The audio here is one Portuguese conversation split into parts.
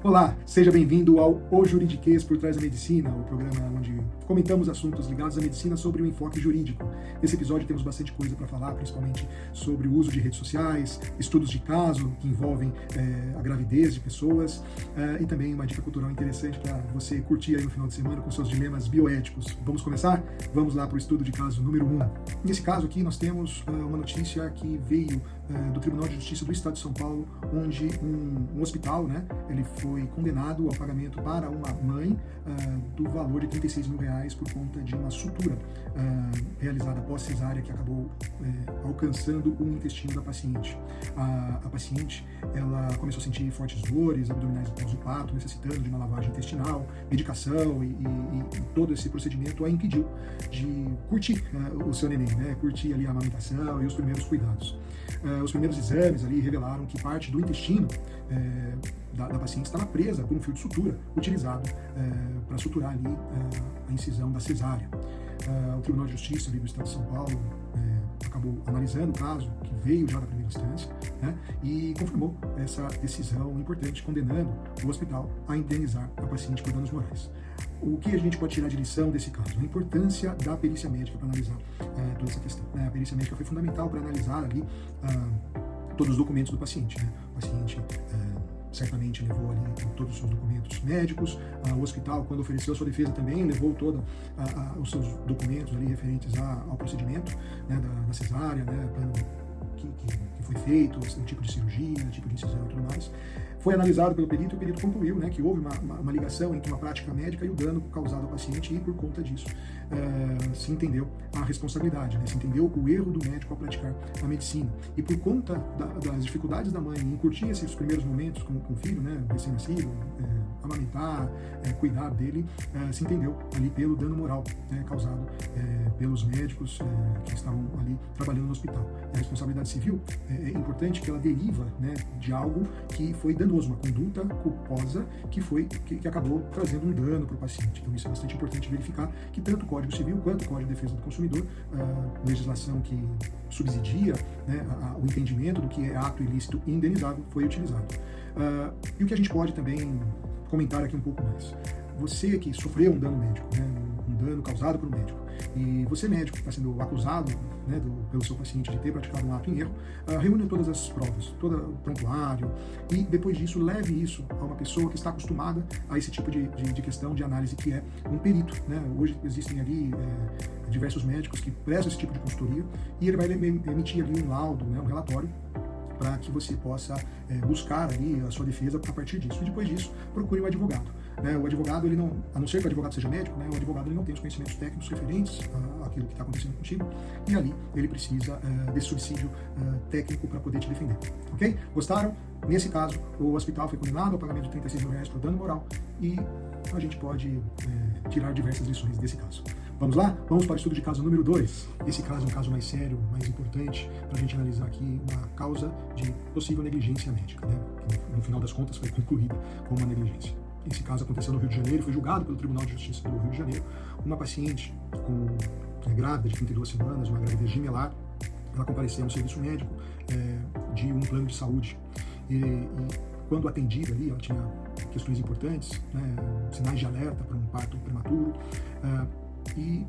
Olá, seja bem-vindo ao O Juridiquês por Trás da Medicina, o programa onde comentamos assuntos ligados à medicina sobre o enfoque jurídico. Nesse episódio temos bastante coisa para falar, principalmente sobre o uso de redes sociais, estudos de caso que envolvem a gravidez de pessoas e também uma dica cultural interessante para você curtir aí no final de semana com seus dilemas bioéticos. Vamos começar? Vamos lá para o estudo de caso número 1. Nesse caso aqui nós temos uma notícia que veio do Tribunal de Justiça do Estado de São Paulo, onde um hospital, ele foi condenado ao pagamento para uma mãe do valor de R$36 mil por conta de uma sutura realizada após cesárea que acabou alcançando o intestino da paciente. A paciente, ela começou a sentir fortes dores abdominais após o parto, necessitando de uma lavagem intestinal, medicação e todo esse procedimento a impediu de curtir o seu neném, curtir ali a amamentação e os primeiros cuidados. Os primeiros exames ali revelaram que parte do intestino da paciente estava presa por um fio de sutura utilizado para suturar ali a incisão da cesárea. O Tribunal de Justiça ali do Estado de São Paulo acabou analisando o caso, que veio já da primeira instância, e confirmou essa decisão importante, condenando o hospital a indenizar a paciente por danos morais. O que a gente pode tirar de lição desse caso? A importância da perícia médica para analisar toda essa questão. A perícia médica foi fundamental para analisar ali todos os documentos do paciente. O paciente certamente levou ali todos os seus documentos médicos. O hospital, quando ofereceu a sua defesa, também levou todos os seus documentos ali referentes ao procedimento da cesárea, plano que foi feito, o tipo de cirurgia, o tipo de incisão e tudo mais. Foi analisado pelo perito e o perito concluiu que houve uma ligação entre uma prática médica e o dano causado ao paciente, e por conta disso se entendeu a responsabilidade, se entendeu o erro do médico ao praticar a medicina. E por conta das dificuldades da mãe em curtir esses primeiros momentos com o filho, recém-nascido, amamentar, cuidar dele, se entendeu ali pelo dano moral causado pelos médicos que estavam ali trabalhando no hospital. A responsabilidade civil é importante que ela deriva de algo que foi danoso, uma conduta culposa que acabou trazendo um dano para o paciente. Então isso é bastante importante verificar que tanto o Código Civil quanto o Código de Defesa do Consumidor, legislação que subsidia o entendimento do que é ato ilícito e indenizável, foi utilizado. E o que a gente pode também comentar aqui um pouco mais. Você que sofreu um dano médico, um dano causado por um médico, e você médico que está sendo acusado pelo seu paciente de ter praticado um ato em erro, reúna todas as provas, todo o prontuário, e depois disso leve isso a uma pessoa que está acostumada a esse tipo de questão de análise, que é um perito. Hoje existem ali diversos médicos que prestam esse tipo de consultoria, e ele vai emitir ali um laudo, um relatório, para que você possa buscar ali a sua defesa a partir disso. E depois disso, procure um advogado. O advogado, ele não, a não ser que o advogado seja médico, o advogado ele não tem os conhecimentos técnicos referentes àquilo que está acontecendo contigo, e ali ele precisa desse subsídio técnico para poder te defender. Ok? Gostaram? Nesse caso, o hospital foi condenado ao pagamento de R$36 mil por dano moral, e a gente pode tirar diversas lições desse caso. Vamos lá? Vamos para o estudo de caso número 2. Esse caso é um caso mais sério, mais importante, para a gente analisar aqui uma causa de possível negligência médica, que no final das contas foi concluída como uma negligência. Esse caso aconteceu no Rio de Janeiro, foi julgado pelo Tribunal de Justiça do Rio de Janeiro. Uma paciente grávida de 32 semanas, uma gravidez gemelar, ela compareceu no serviço médico de um plano de saúde. E quando atendida ali, ela tinha questões importantes, sinais de alerta para um parto prematuro, e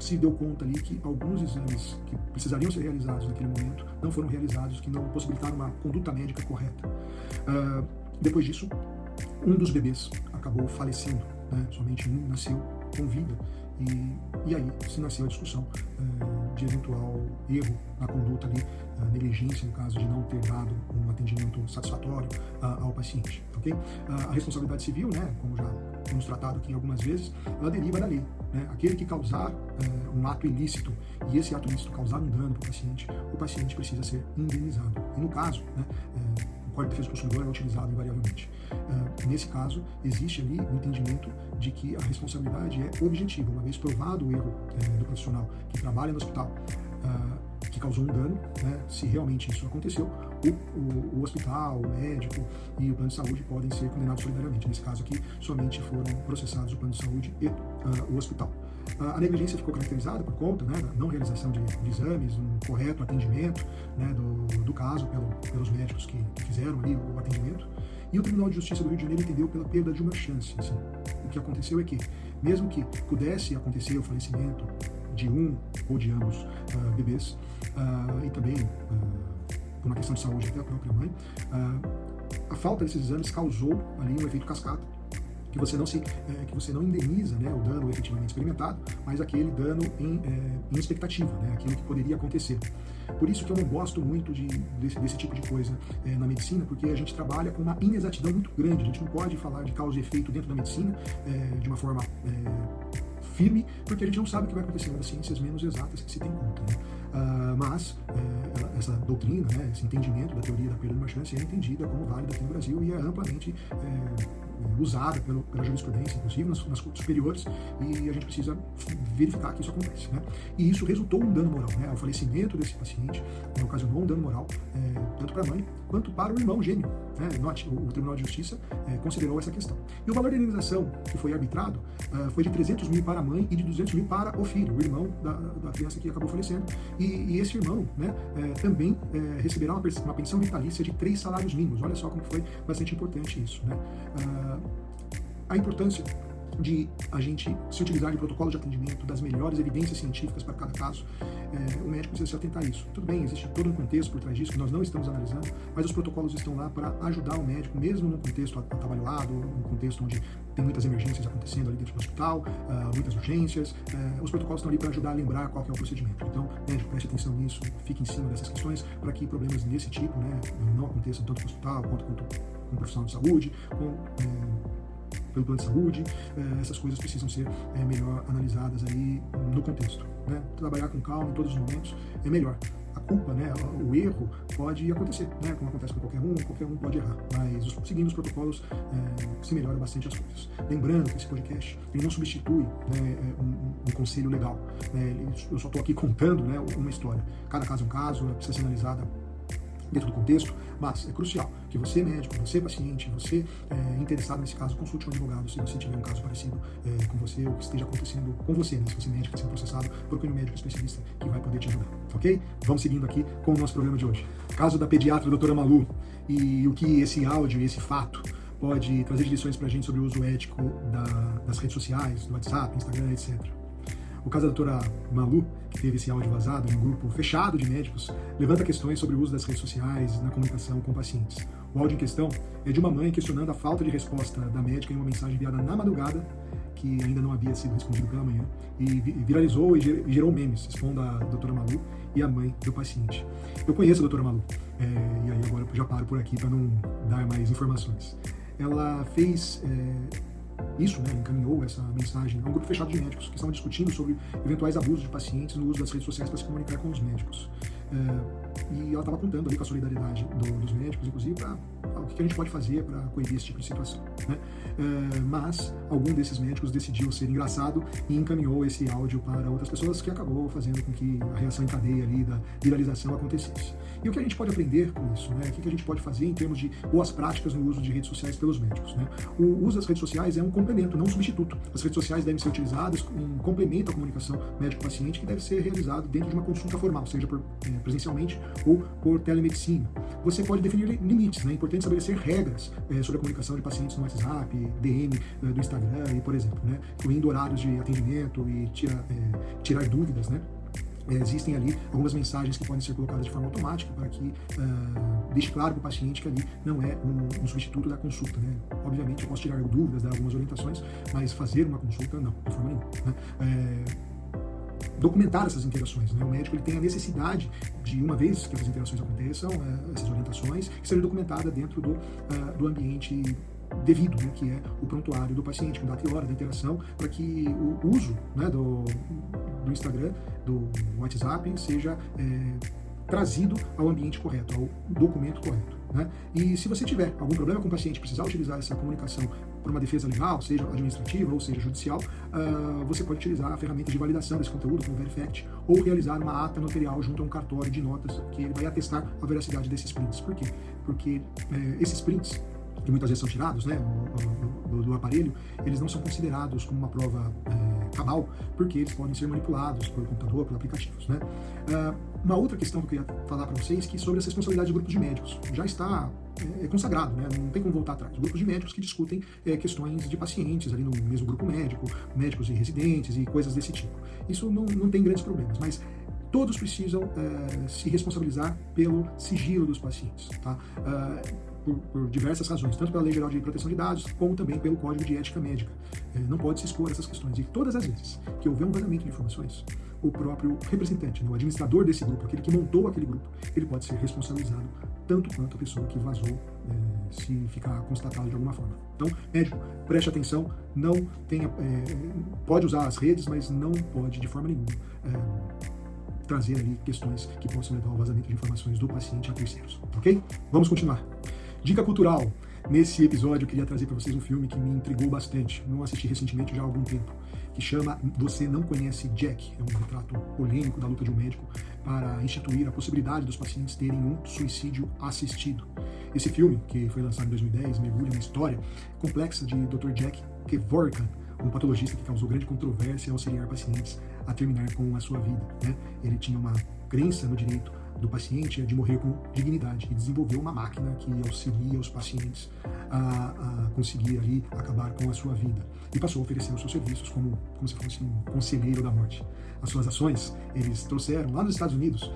se deu conta ali que alguns exames que precisariam ser realizados naquele momento não foram realizados, que não possibilitaram uma conduta médica correta. Depois disso, um dos bebês acabou falecendo, somente um nasceu com vida, e aí se nasceu a discussão de eventual erro na conduta ali, negligência no caso de não ter dado um atendimento satisfatório ao paciente, ok? A responsabilidade civil, como já temos tratado aqui algumas vezes, ela deriva da lei. Aquele que causar um ato ilícito, e esse ato ilícito causar um dano para o paciente precisa ser indenizado. E no caso, o Código de Defesa do Consumidor é utilizado invariavelmente. Nesse caso, existe ali o entendimento de que a responsabilidade é objetiva, uma vez provado o erro do profissional que trabalha no hospital, que causou um dano, se realmente isso aconteceu, o hospital, o médico e o plano de saúde podem ser condenados solidariamente. Nesse caso aqui, somente foram processados o plano de saúde e o hospital. A negligência ficou caracterizada por conta, né, da não realização de exames, um correto atendimento, né, do caso pelos médicos que fizeram ali o atendimento. E o Tribunal de Justiça do Rio de Janeiro entendeu pela perda de uma chance. Assim. O que aconteceu é que, mesmo que pudesse acontecer o falecimento de um ou de ambos bebês, e também por uma questão de saúde até a própria mãe, a falta desses exames causou ali um efeito cascata, que você não indeniza, né, o dano efetivamente experimentado, mas aquele dano em expectativa, né, aquilo que poderia acontecer. Por isso que eu não gosto muito desse tipo de coisa na medicina, porque a gente trabalha com uma inexatidão muito grande. A gente não pode falar de causa e efeito dentro da medicina de uma forma firme, porque a gente não sabe o que vai acontecer nas ciências menos exatas que se tem conta. Né? Mas essa doutrina, né, esse entendimento da teoria da perda de uma chance é entendida como válida aqui no Brasil e é amplamente usada pela jurisprudência, inclusive nas cortes superiores, e a gente precisa verificar que isso acontece. Né? E isso resultou em um dano moral. Né? O falecimento desse paciente ocasionou um dano moral tanto para a mãe quanto para o irmão gêmeo. Né? Note, o Tribunal de Justiça considerou essa questão. E o valor da indenização que foi arbitrado foi de 300 mil para a mãe e de 200 mil para o filho, o irmão da criança que acabou falecendo. E esse irmão, né, também receberá uma pensão vitalícia de 3 salários mínimos. Olha só como foi bastante importante isso. Né? A importância de a gente se utilizar de protocolos de atendimento, das melhores evidências científicas para cada caso, o médico precisa se atentar a isso. Tudo bem, existe todo um contexto por trás disso que nós não estamos analisando, mas os protocolos estão lá para ajudar o médico, mesmo num contexto atabalhoado, num contexto onde tem muitas emergências acontecendo ali dentro do hospital, muitas urgências, os protocolos estão ali para ajudar a lembrar qual que é o procedimento. Então, médico, preste atenção nisso, fique em cima dessas questões para que problemas desse tipo, né, não aconteçam tanto no hospital quanto com o profissional de saúde, pelo plano de saúde, essas coisas precisam ser melhor analisadas aí no contexto. Né? Trabalhar com calma em todos os momentos é melhor. A culpa, né, o erro pode acontecer, né, como acontece com qualquer um pode errar, mas seguindo os protocolos se melhora bastante as coisas. Lembrando que esse podcast ele não substitui, né, um conselho legal. Né, eu só estou aqui contando, né, uma história. Cada caso é um caso, precisa ser analisada dentro do contexto, mas é crucial que você, médico, você, paciente, você interessado nesse caso, consulte um advogado se você tiver um caso parecido com você ou que esteja acontecendo com você, né? Se você é médico, está sendo processado, procure um médico especialista que vai poder te ajudar, ok? Vamos seguindo aqui com o nosso programa de hoje. Caso da pediatra doutora Malu e o que esse áudio e esse fato pode trazer de lições para a gente sobre o uso ético das redes sociais, do WhatsApp, Instagram, etc. O caso da doutora Malu, que teve esse áudio vazado em um grupo fechado de médicos, levanta questões sobre o uso das redes sociais na comunicação com pacientes. O áudio em questão é de uma mãe questionando a falta de resposta da médica em uma mensagem enviada na madrugada, que ainda não havia sido respondido pela manhã, e viralizou e gerou memes, expondo a doutora Malu e a mãe do paciente. Eu conheço a doutora Malu, e aí agora eu já paro por aqui para não dar mais informações. Ela fez isso, né, encaminhou essa mensagem a um grupo fechado de médicos que estavam discutindo sobre eventuais abusos de pacientes no uso das redes sociais para se comunicar com os médicos. E ela estava contando ali com a solidariedade dos médicos, inclusive, para o que a gente pode fazer para coibir esse tipo de situação. Né? Mas algum desses médicos decidiu ser engraçado e encaminhou esse áudio para outras pessoas, que acabou fazendo com que a reação em cadeia ali da viralização acontecesse. E o que a gente pode aprender com isso? Né? O que a gente pode fazer em termos de boas práticas no uso de redes sociais pelos médicos? Né? O uso das redes sociais é um complemento, não um substituto. As redes sociais devem ser utilizadas em complemento à comunicação médico-paciente, que deve ser realizado dentro de uma consulta formal, seja presencialmente ou por telemedicina. Você pode definir limites, né? É importante estabelecer regras sobre a comunicação de pacientes no WhatsApp, DM do Instagram, e, por exemplo, né? Incluindo horários de atendimento e tirar dúvidas, né? Existem ali algumas mensagens que podem ser colocadas de forma automática para que deixe claro para o paciente que ali não é um substituto da consulta. Né? Obviamente eu posso tirar dúvidas, dar algumas orientações, mas fazer uma consulta não, de forma nenhuma. Né? Documentar essas interações. Né? O médico ele tem a necessidade de, uma vez que essas interações aconteçam, essas orientações, que sejam documentadas dentro do ambiente devido, né, que é o prontuário do paciente, com data e hora da interação, para que o uso, né, do Instagram, do WhatsApp, seja trazido ao ambiente correto, ao documento correto. Né? E se você tiver algum problema com o paciente, precisar utilizar essa comunicação por uma defesa legal, seja administrativa ou seja judicial, você pode utilizar a ferramenta de validação desse conteúdo, como o Verifact, ou realizar uma ata notarial junto a um cartório de notas, que ele vai atestar a veracidade desses prints. Por quê? Porque esses prints, que muitas vezes são tirados, né, do aparelho, eles não são considerados como uma prova cabal, porque eles podem ser manipulados por computador, por aplicativos, né? Uma outra questão que eu queria falar para vocês, que sobre as responsabilidades de grupos de médicos, já está consagrado, né? Não tem como voltar atrás. Grupos de médicos que discutem questões de pacientes ali no mesmo grupo médico, médicos e residentes e coisas desse tipo. Isso não tem grandes problemas, mas todos precisam se responsabilizar pelo sigilo dos pacientes, tá? Por diversas razões, tanto pela Lei Geral de Proteção de Dados, como também pelo Código de Ética Médica. Não pode se expor a essas questões. E todas as vezes que houver um vazamento de informações, o próprio representante, né, o administrador desse grupo, aquele que montou aquele grupo, ele pode ser responsabilizado tanto quanto a pessoa que vazou, se ficar constatado de alguma forma. Então, médico, preste atenção, não tenha, pode usar as redes, mas não pode de forma nenhuma trazer ali questões que possam levar ao vazamento de informações do paciente a terceiros, ok? Vamos continuar. Dica cultural. Nesse episódio eu queria trazer para vocês um filme que me intrigou bastante, não assisti recentemente já há algum tempo, que chama Você Não Conhece Jack. É um retrato polêmico da luta de um médico para instituir a possibilidade dos pacientes terem um suicídio assistido. Esse filme, que foi lançado em 2010, mergulha na história complexa de Dr. Jack Kevorkian, um patologista que causou grande controvérsia ao auxiliar pacientes a terminar com a sua vida, né? Ele tinha uma crença no direito do paciente de morrer com dignidade e desenvolveu uma máquina que auxilia os pacientes a conseguir ali acabar com a sua vida e passou a oferecer os seus serviços como se fosse um conselheiro da morte. As suas ações, eles trouxeram lá nos Estados Unidos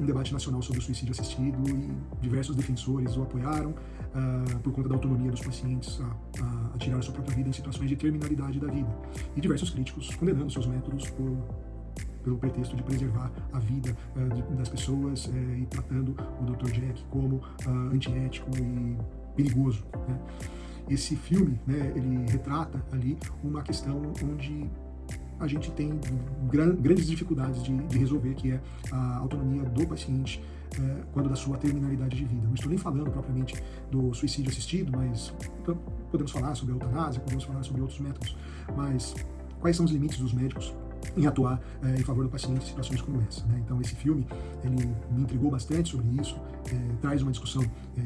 um debate nacional sobre o suicídio assistido e diversos defensores o apoiaram por conta da autonomia dos pacientes a tirar a sua própria vida em situações de terminalidade da vida, e diversos críticos condenando seus métodos pelo pretexto de preservar a vida das pessoas e tratando o Dr. Jack como antiético e perigoso, né? Esse filme, né, ele retrata ali uma questão onde a gente tem grandes dificuldades de resolver, que é a autonomia do paciente quando da sua terminalidade de vida. Não estou nem falando propriamente do suicídio assistido, mas podemos falar sobre a eutanásia, podemos falar sobre outros métodos, mas quais são os limites dos médicos em atuar em favor do paciente em situações como essa, né? Então esse filme, ele me intrigou bastante sobre isso, traz uma discussão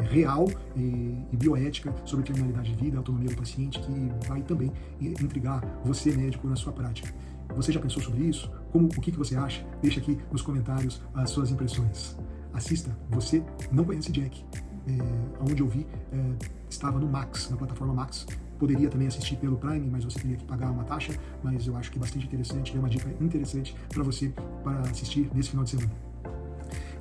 real e bioética sobre terminalidade de vida, autonomia do paciente, que vai também intrigar você, médico, na sua prática. Você já pensou sobre isso? O que você acha? Deixa aqui nos comentários as suas impressões. Assista Você Não Conhece Jack. Onde eu vi, estava no Max, na plataforma Max. Poderia também assistir pelo Prime, mas você teria que pagar uma taxa, mas eu acho que é bastante interessante, é uma dica interessante para você para assistir nesse final de semana.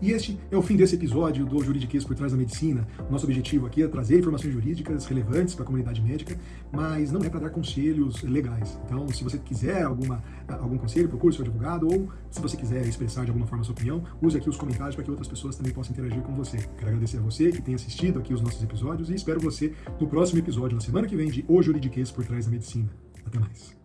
E este é o fim desse episódio do Juridiquês por Trás da Medicina. Nosso objetivo aqui é trazer informações jurídicas relevantes para a comunidade médica, mas não é para dar conselhos legais. Então, se você quiser algum conselho, procure seu advogado, ou se você quiser expressar de alguma forma a sua opinião, use aqui os comentários para que outras pessoas também possam interagir com você. Quero agradecer a você que tem assistido aqui os nossos episódios e espero você no próximo episódio, na semana que vem, de O Juridiquês por Trás da Medicina. Até mais.